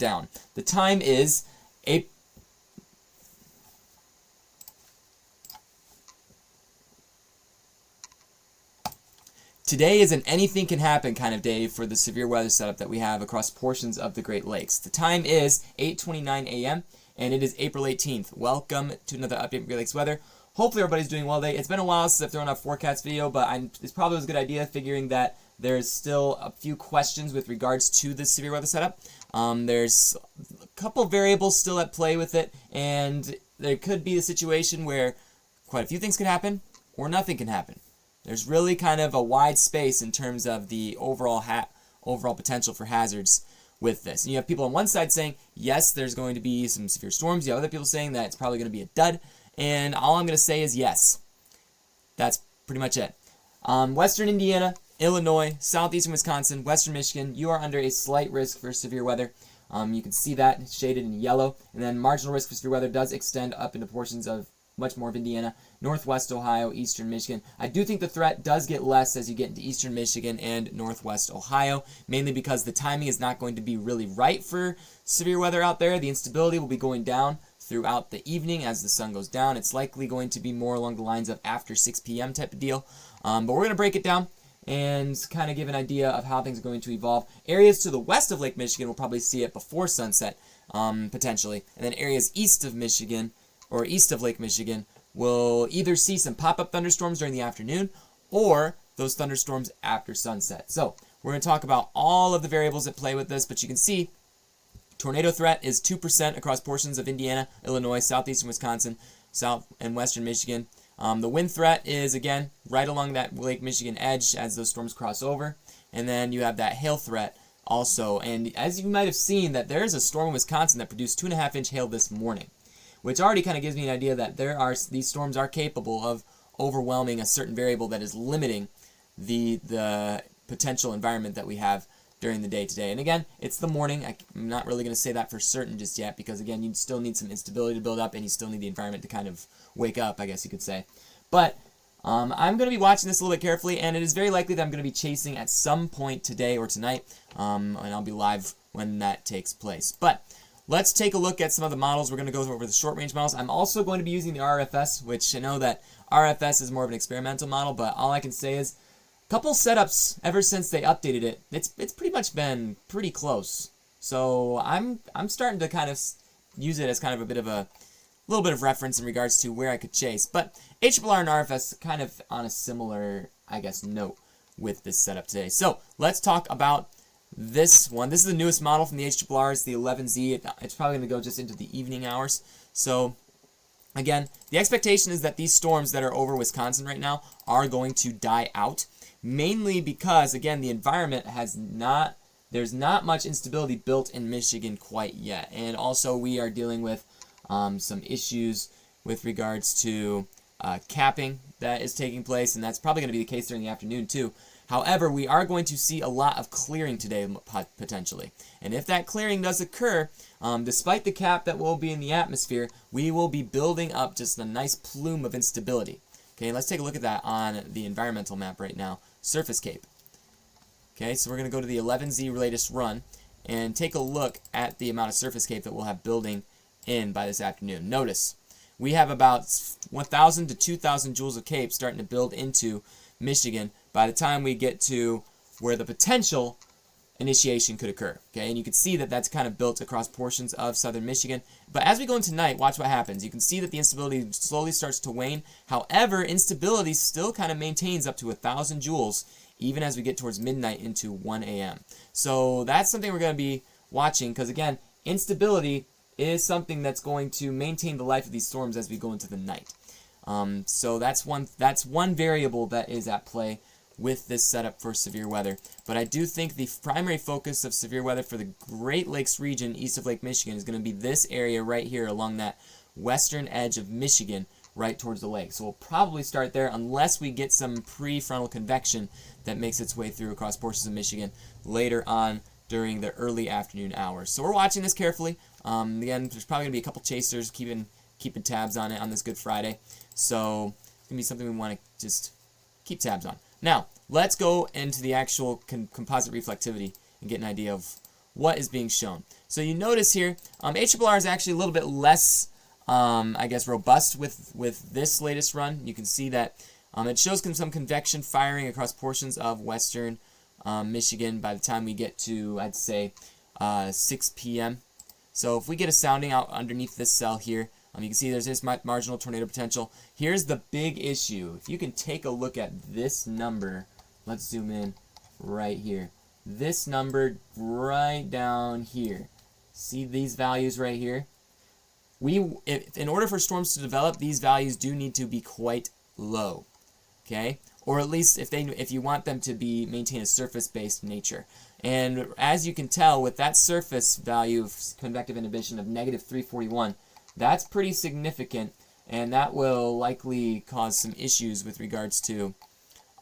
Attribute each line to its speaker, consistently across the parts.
Speaker 1: down. The time is Today is an anything can happen kind of day for the severe weather setup that we have across portions of the Great Lakes. The time is 8:29 a.m. and it is April 18th. Welcome to another update from Great Lakes weather. Hopefully everybody's doing well today. It's been a while since I've thrown out a forecast video, but it's probably a good idea figuring that there's still a few questions with regards to the severe weather setup. There's a couple variables still at play with it, and there could be a situation where quite a few things can happen or nothing can happen. There's really kind of a wide space in terms of the overall potential for hazards with this. And you have people on one side saying, yes, there's going to be some severe storms. You have other people saying that it's probably going to be a dud. And all I'm going to say is yes. That's pretty much it. Western Indiana, Illinois, southeastern Wisconsin, western Michigan, you are under a slight risk for severe weather. You can see that shaded in yellow. And then marginal risk for severe weather does extend up into portions of much more of Indiana, northwest Ohio, eastern Michigan. I do think the threat does get less as you get into eastern Michigan and northwest Ohio, mainly because the timing is not going to be really right for severe weather out there. The instability will be going down throughout the evening as the sun goes down. It's likely going to be more along the lines of after 6 p.m. type of deal. But we're going to break it down and kind of give an idea of how things are going to evolve. Areas to the west of Lake Michigan will probably see it before sunset, potentially. And then areas east of Michigan or east of Lake Michigan will either see some pop-up thunderstorms during the afternoon or those thunderstorms after sunset. So we're going to talk about all of the variables at play with this, but you can see tornado threat is 2% across portions of Indiana, Illinois, southeastern Wisconsin, south and western Michigan. The wind threat is, again, right along that Lake Michigan edge as those storms cross over. And then you have that hail threat also. And as you might have seen, that there's a storm in Wisconsin that produced 2.5-inch hail this morning, which already kind of gives me an idea that these storms are capable of overwhelming a certain variable that is limiting the potential environment that we have during the day today. And again, it's the morning. I'm not really going to say that for certain just yet because, again, you still need some instability to build up and you still need the environment to kind of wake up, I guess you could say. But I'm going to be watching this a little bit carefully, and it is very likely that I'm going to be chasing at some point today or tonight, and I'll be live when that takes place. But let's take a look at some of the models. We're going to go over the short-range models. I'm also going to be using the RFS, which I know that RFS is more of an experimental model, but all I can say is a couple setups ever since they updated it, it's pretty much been pretty close. So I'm starting to kind of use it as kind of a little bit of reference in regards to where I could chase. But HRRR and RFS kind of on a similar, I guess, note with this setup today. So let's talk about this one. This is the newest model from the HRRR. It's the 11Z. It's probably going to go just into the evening hours. So again, the expectation is that these storms that are over Wisconsin right now are going to die out, mainly because, again, the environment there's not much instability built in Michigan quite yet. And also we are dealing with some issues with regards to capping that is taking place, and that's probably going to be the case during the afternoon too. However, we are going to see a lot of clearing today, potentially. And if that clearing does occur, despite the cap that will be in the atmosphere, we will be building up just a nice plume of instability. Okay, let's take a look at that on the environmental map right now. Surface cape. Okay, so we're going to go to the 11Z latest run and take a look at the amount of surface cape that we'll have building in by this afternoon. Notice, we have about 1,000 to 2,000 joules of cape starting to build into Michigan by the time we get to where the potential initiation could occur. Okay, and you can see that that's kind of built across portions of southern Michigan. But as we go into night, watch what happens. You can see that the instability slowly starts to wane. However, instability still kind of maintains up to 1,000 joules even as we get towards midnight into 1 a.m. So that's something we're going to be watching because, again, instability is something that's going to maintain the life of these storms as we go into the night. So that's one variable that is at play with this setup for severe weather. But I do think the primary focus of severe weather for the Great Lakes region east of Lake Michigan is going to be this area right here along that western edge of Michigan right towards the lake. So we'll probably start there unless we get some prefrontal convection that makes its way through across portions of Michigan later on during the early afternoon hours. So we're watching this carefully. Again, there's probably going to be a couple chasers keeping tabs on it on this Good Friday. So it's going to be something we want to just keep tabs on. Now, let's go into the actual composite reflectivity and get an idea of what is being shown. So you notice here, ARRR is actually a little bit less, I guess, robust with this latest run. You can see that it shows some convection firing across portions of western Michigan by the time we get to, I'd say, 6 p.m. So if we get a sounding out underneath this cell here, you can see there's this marginal tornado potential. Here's the big issue. If you can take a look at this number, let's zoom in right here. This number right down here. See these values right here? In order for storms to develop, these values do need to be quite low, okay? Or at least if you want them to maintain a surface-based nature. And as you can tell, with that surface value of convective inhibition of -341, that's pretty significant, and that will likely cause some issues with regards to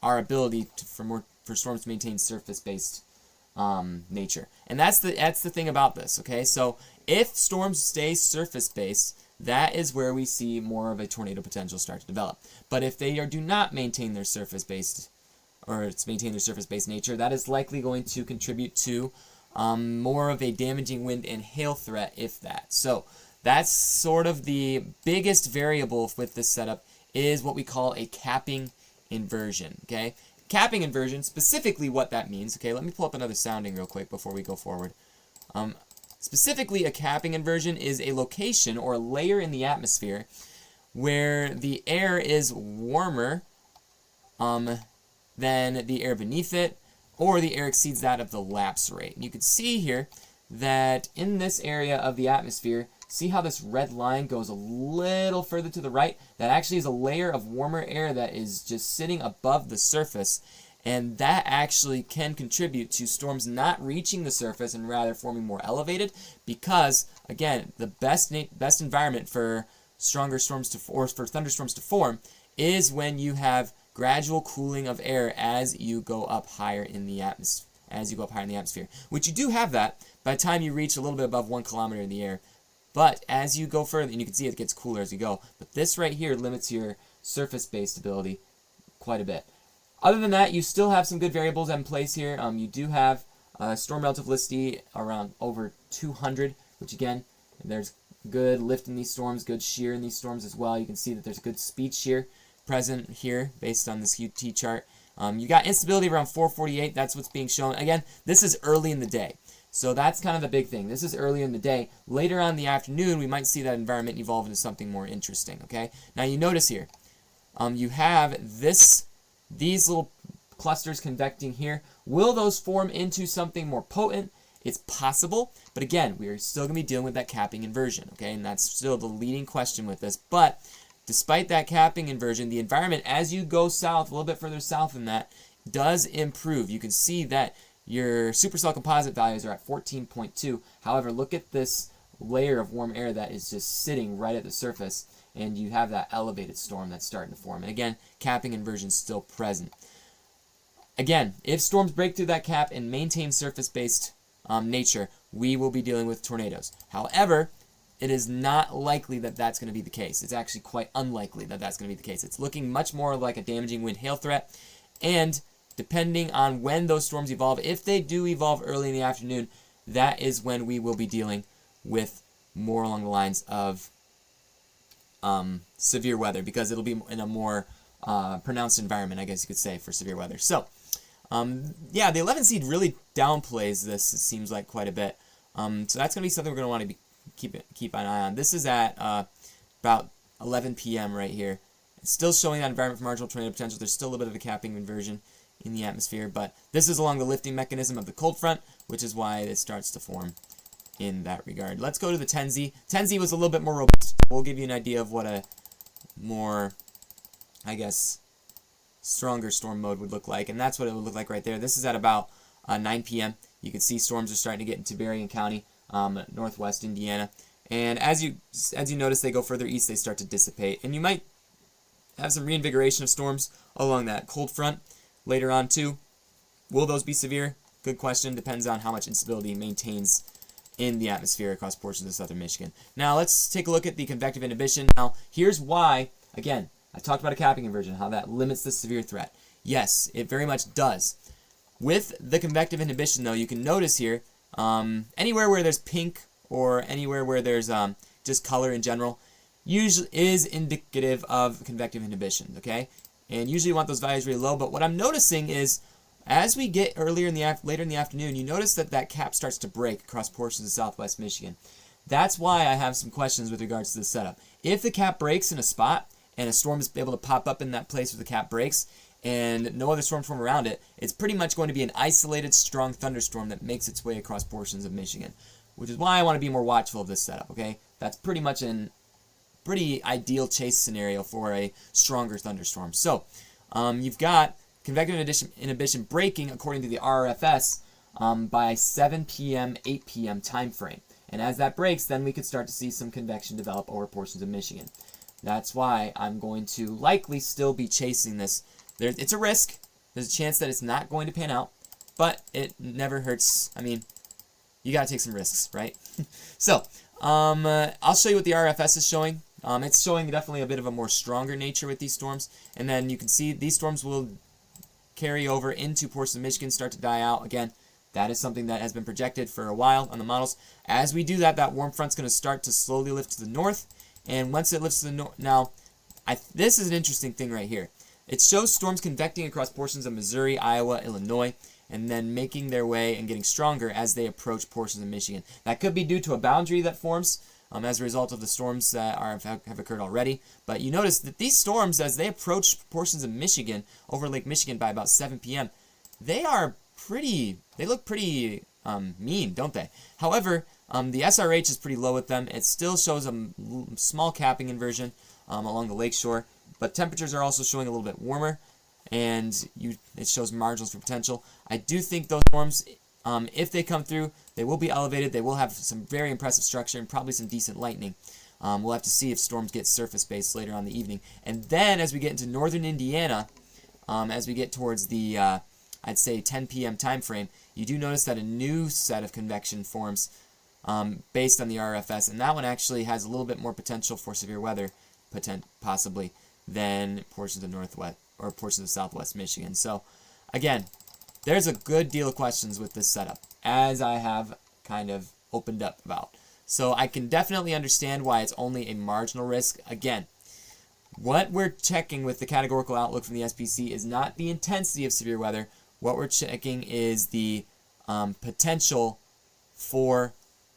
Speaker 1: our ability for storms to maintain surface-based nature. And that's the thing about this, okay? So if storms stay surface-based, that is where we see more of a tornado potential start to develop. But if they do not maintain their surface-based nature, that is likely going to contribute to more of a damaging wind and hail threat, if that. So that's sort of the biggest variable with this setup, is what we call a capping inversion, okay? Capping inversion, specifically what that means, okay, let me pull up another sounding real quick before we go forward. Specifically, a capping inversion is a location or a layer in the atmosphere where the air is warmer than the air beneath it, or the air exceeds that of the lapse rate. And you can see here that in this area of the atmosphere, see how this red line goes a little further to the right? That actually is a layer of warmer air that is just sitting above the surface, and that actually can contribute to storms not reaching the surface and rather forming more elevated, because, again, the best environment for stronger storms for thunderstorms to form is when you have gradual cooling of air as you go up higher in the atmosphere. Which you do have that by the time you reach a little bit above 1 kilometer in the air. But as you go further, and you can see it gets cooler as you go, but this right here limits your surface-based ability quite a bit. Other than that, you still have some good variables in place here. You do have storm relative velocity around over 200, which again, there's good lift in these storms, good shear in these storms as well. You can see that there's a good speed shear present here based on this UT chart. You got instability around 448. That's what's being shown. Again, this is early in the day. So that's kind of the big thing. This is early in the day. Later on in the afternoon, we might see that environment evolve into something more interesting, okay? Now you notice here, you have these little clusters convecting here. Will those form into something more potent? It's possible, but again, we are still going to be dealing with that capping inversion, okay? And that's still the leading question with this. But despite that capping inversion, the environment, as you go south, a little bit further south than that, does improve. You can see that your supercell composite values are at 14.2. However, look at this layer of warm air that is just sitting right at the surface, and you have that elevated storm that's starting to form. And again, capping inversion is still present. Again, if storms break through that cap and maintain surface-based nature, we will be dealing with tornadoes. However, it is not likely that that's going to be the case. It's actually quite unlikely that that's going to be the case. It's looking much more like a damaging wind hail threat, and depending on when those storms evolve, if they do evolve early in the afternoon, that is when we will be dealing with more along the lines of severe weather, because it'll be in a more pronounced environment, I guess you could say, for severe weather. So, yeah, the 11 seed really downplays this, it seems like, quite a bit. So that's going to be something we're going to want to keep an eye on. This is at about 11 p.m. right here. It's still showing that environment for marginal tornado potential. There's still a little bit of a capping inversion in the atmosphere, but this is along the lifting mechanism of the cold front, which is why it starts to form in that regard. Let's go to the 10Z. 10Z was a little bit more robust. We'll give you an idea of what a more, I guess, stronger storm mode would look like, and that's what it would look like right there. This is at about 9 p.m. You can see storms are starting to get into Berrien County, northwest Indiana, and as you notice, they go further east, they start to dissipate, and you might have some reinvigoration of storms along that cold front later on too. Will those be severe? Good question. Depends on how much instability maintains in the atmosphere across portions of southern Michigan. Now let's take a look at the convective inhibition. Now here's why, again, I talked about a capping inversion, how that limits the severe threat. Yes, it very much does. With the convective inhibition though, you can notice here anywhere where there's pink or anywhere where there's just color in general, usually is indicative of convective inhibition, okay? And usually you want those values really low, but what I'm noticing is as we get later in the afternoon, you notice that that cap starts to break across portions of southwest Michigan. That's why I have some questions with regards to this setup. If the cap breaks in a spot and a storm is able to pop up in that place where the cap breaks and no other storms form around it, it's pretty much going to be an isolated strong thunderstorm that makes its way across portions of Michigan, which is why I want to be more watchful of this setup, okay? That's pretty much an pretty ideal chase scenario for a stronger thunderstorm. So you've got convective inhibition breaking according to the RFS by 7 p.m., 8 p.m. time frame. And as that breaks, then we could start to see some convection develop over portions of Michigan. That's why I'm going to likely still be chasing this. It's a risk. There's a chance that it's not going to pan out, but it never hurts. I mean, you got to take some risks, right? So I'll show you what the RFS is showing. It's showing definitely a bit of a more stronger nature with these storms. And then you can see these storms will carry over into portions of Michigan, start to die out. Again, that is something that has been projected for a while on the models. As we do that, that warm front's going to start to slowly lift to the north. And once it lifts to the north, now, this is an interesting thing right here. It shows storms convecting across portions of Missouri, Iowa, Illinois, and then making their way and getting stronger as they approach portions of Michigan. That could be due to a boundary that forms as a result of the storms that have occurred already. But you notice that these storms, as they approach portions of Michigan, over Lake Michigan by about 7 p.m., they look pretty mean, don't they? However, the SRH is pretty low with them. It still shows a small capping inversion along the lakeshore, but temperatures are also showing a little bit warmer, and it shows marginals for potential. I do think those storms, if they come through, they will be elevated. They will have some very impressive structure and probably some decent lightning. We'll have to see if storms get surface-based later on in the evening. And then as we get into northern Indiana, as we get towards the, I'd say 10 p.m. time frame, you do notice that a new set of convection forms based on the RFS, and that one actually has a little bit more potential for severe weather, possibly, than portions of northwest or portions of southwest Michigan. So, again, there's a good deal of questions with this setup, as I have kind of opened up about. So I can definitely understand why it's only a marginal risk. Again, what we're checking with the categorical outlook from the SPC is not the intensity of severe weather. What we're checking is the potential for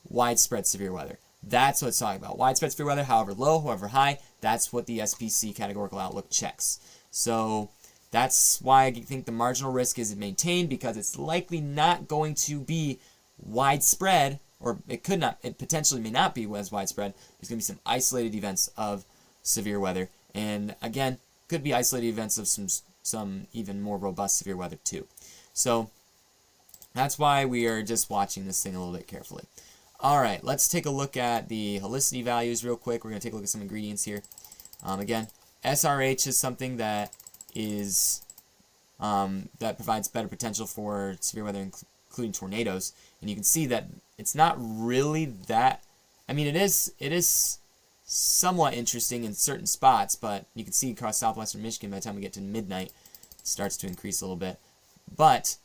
Speaker 1: widespread severe weather. That's what it's talking about. Widespread severe weather, however low, however high, that's what the SPC categorical outlook checks. So that's why I think the marginal risk is maintained, because it's likely not going to be widespread, or it potentially may not be as widespread. There's going to be some isolated events of severe weather, and again, could be isolated events of some even more robust severe weather too. So that's why we are just watching this thing a little bit carefully. All right, let's take a look at the helicity values real quick. We're going to take a look at some ingredients here. Again, SRH is something that that provides better potential for severe weather, including tornadoes. And you can see that it's not really that. I mean, it is somewhat interesting in certain spots, but you can see across southwestern Michigan by the time we get to midnight, it starts to increase a little bit. But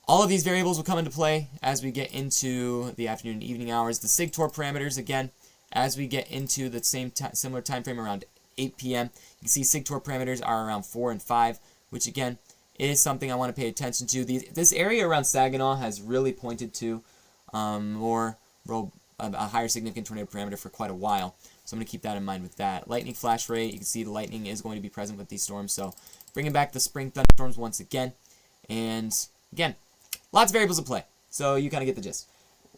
Speaker 1: all of these variables will come into play as we get into the afternoon and evening hours. The SIGTOR parameters, again, as we get into the similar time frame around 8 p.m., you can see SIGTOR parameters are around 4 and 5, which again is something I want to pay attention to. This area around Saginaw has really pointed to a higher significant tornado parameter for quite a while, so I'm going to keep that in mind with that. Lightning flash rate, you can see the lightning is going to be present with these storms, so bringing back the spring thunderstorms once again. And again, lots of variables at play, so you kind of get the gist.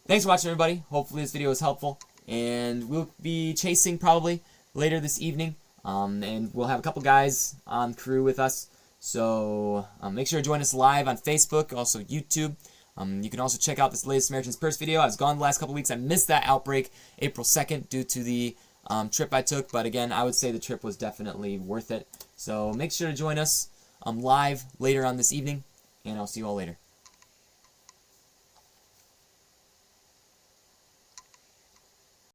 Speaker 1: Thanks for watching, everybody. Hopefully this video was helpful, and we'll be chasing probably later this evening, and we'll have a couple guys on crew with us. So make sure to join us live on Facebook, also YouTube. You can also check out this latest Samaritan's Purse video. I was gone the last couple weeks. I missed that outbreak April 2nd due to the trip I took, but again, I would say the trip was definitely worth it. So make sure to join us live later on this evening, and I'll see you all later.